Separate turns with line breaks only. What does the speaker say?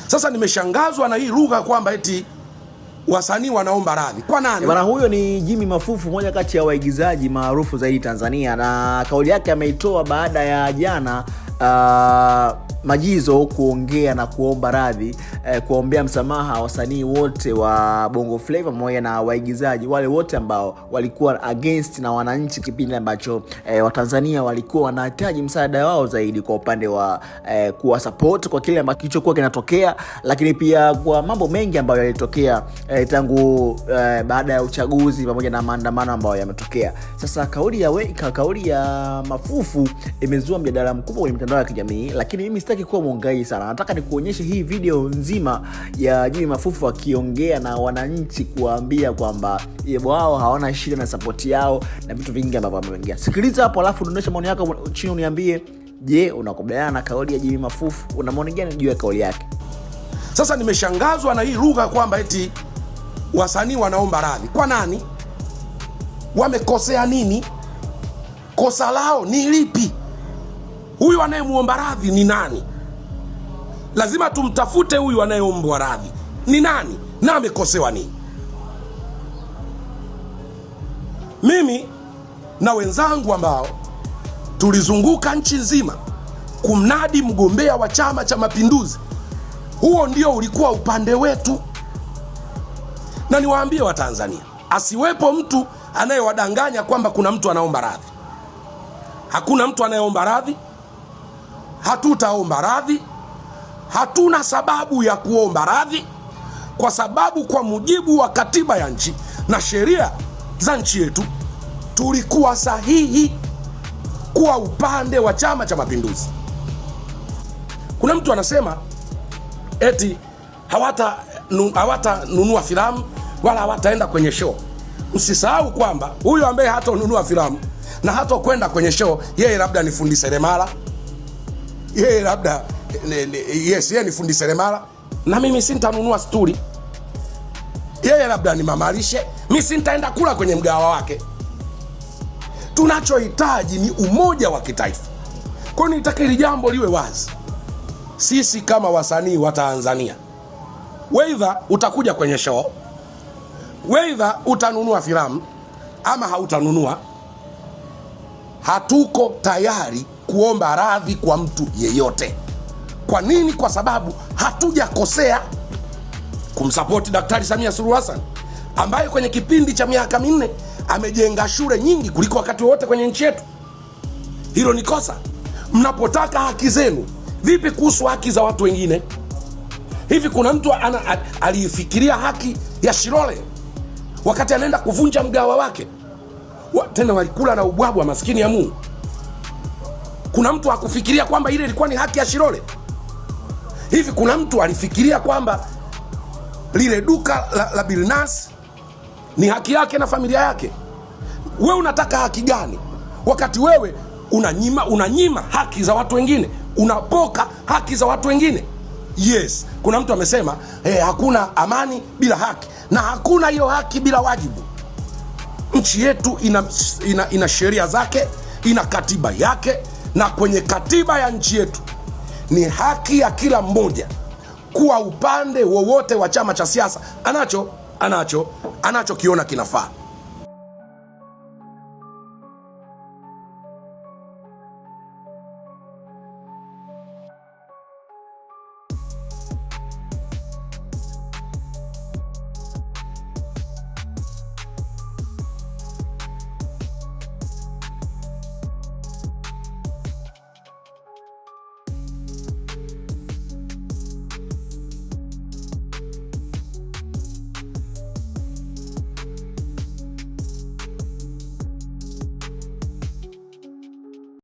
Sasa nimeshangazwa na hii lugha kwamba eti wasanii wanaomba radhi. Kwa nani?
Bwana, huyo ni Jimmy Mafufu, mmoja kati ya waigizaji maarufu zaidi Tanzania, na kauli yake ameitoa baada ya jana Majizo kuongea na kuomba radhi, kuombea msamaha wasanii wote wa Bongo Flava pamoja na waigizaji wale wote ambao walikuwa against na wananchi kipindi ambacho Watanzania walikuwa wanahitaji msaada wao zaidi kwa upande wa kuwa support kwa kile ambacho kilichokuwa kinatokea, lakini pia kwa mambo mengi ambayo yalitokea tangu baada ya uchaguzi pamoja na maandamano ambayo yametokea. Sasa kauli ya Mafufu imezua mjadala mkubwa kwenye mitandao ya kijamii, lakini mimi sitaki kuwa mwongai sana. Nataka nikuonyeshe hii video nzima ya Jimmy Mafufu akiongea na wananchi kuambia kwamba wao hawana shida na support yao na vitu vingi ambavyo wameongea. Sikiliza hapo alafu dondosha maoni yako chini uniambie, je, unakubaliana na kauli ya Jimmy Mafufu? Una maoni gani juu ya kauli yake?
Sasa nimeshangazwa na hii lugha kwamba eti wasanii wanaomba radhi. Kwa nani? Wamekosea nini? Kosa lao ni lipi? Huyu anayemuomba radhi ni nani? Lazima tumtafute huyu anayeomba radhi ni nani na amekosewa nini. Mimi na wenzangu ambao tulizunguka nchi nzima kumnadi mgombea wa Chama cha Mapinduzi, huo ndio ulikuwa upande wetu. Na niwaambie Watanzania, asiwepo mtu anayewadanganya kwamba kuna mtu anaomba radhi. Hakuna mtu anayeomba radhi. Hatutaomba radhi. Hatuna sababu ya kuomba radhi, kwa sababu kwa mujibu wa katiba ya nchi na sheria za nchi yetu tulikuwa sahihi kuwa upande wa Chama cha Mapinduzi. Kuna mtu anasema eti hawatanunua filamu wala hawataenda kwenye show. Usisahau kwamba huyu ambaye hatanunua filamu na hatakwenda kwenye show, yeye labda ni fundi seremala, yeye labda yeye ni fundi seremala, na mimi sintanunua sturi. Yeye labda ni mamalishe, mimi sintaenda kula kwenye mgawa wake. Tunachohitaji ni umoja wa kitaifa. Kwa hiyo nitaka hili jambo liwe wazi. Sisi kama wasanii wa Tanzania, weidha utakuja kwenye show, weidha utanunua filamu ama hautanunua, hatuko tayari kuomba radhi kwa mtu yeyote. Kwa nini? Kwa sababu hatujakosea kumsupport Daktari Samia Suluhu Hassan ambaye kwenye kipindi cha miaka 4 amejenga shule nyingi kuliko wakati wote kwenye nchi yetu. Hilo ni kosa. Mnapotaka haki zenu, vipi kuhusu haki za watu wengine? Hivi kuna mtu alifikiria haki ya Shilole wakati anaenda kuvunja mgawa wake? Tena walikula na ubwabwa, maskini ya Mungu. Kuna mtu hakufikiria kwamba ile ilikuwa ni haki ya Shilole? Hivi kuna mtu alifikiria kwamba lile duka la Bilnas ni haki yake na familia yake? Wewe unataka haki gani wakati wewe unanyima haki za watu wengine, unapoka haki za watu wengine? Yes, kuna mtu amesema hakuna amani bila haki, na hakuna hiyo haki bila wajibu. Nchi yetu ina sheria zake, ina katiba yake, na kwenye katiba ya nchi yetu ni haki ya kila mmoja kuwa upande wowote wa chama cha siasa anachokiona kinafaa.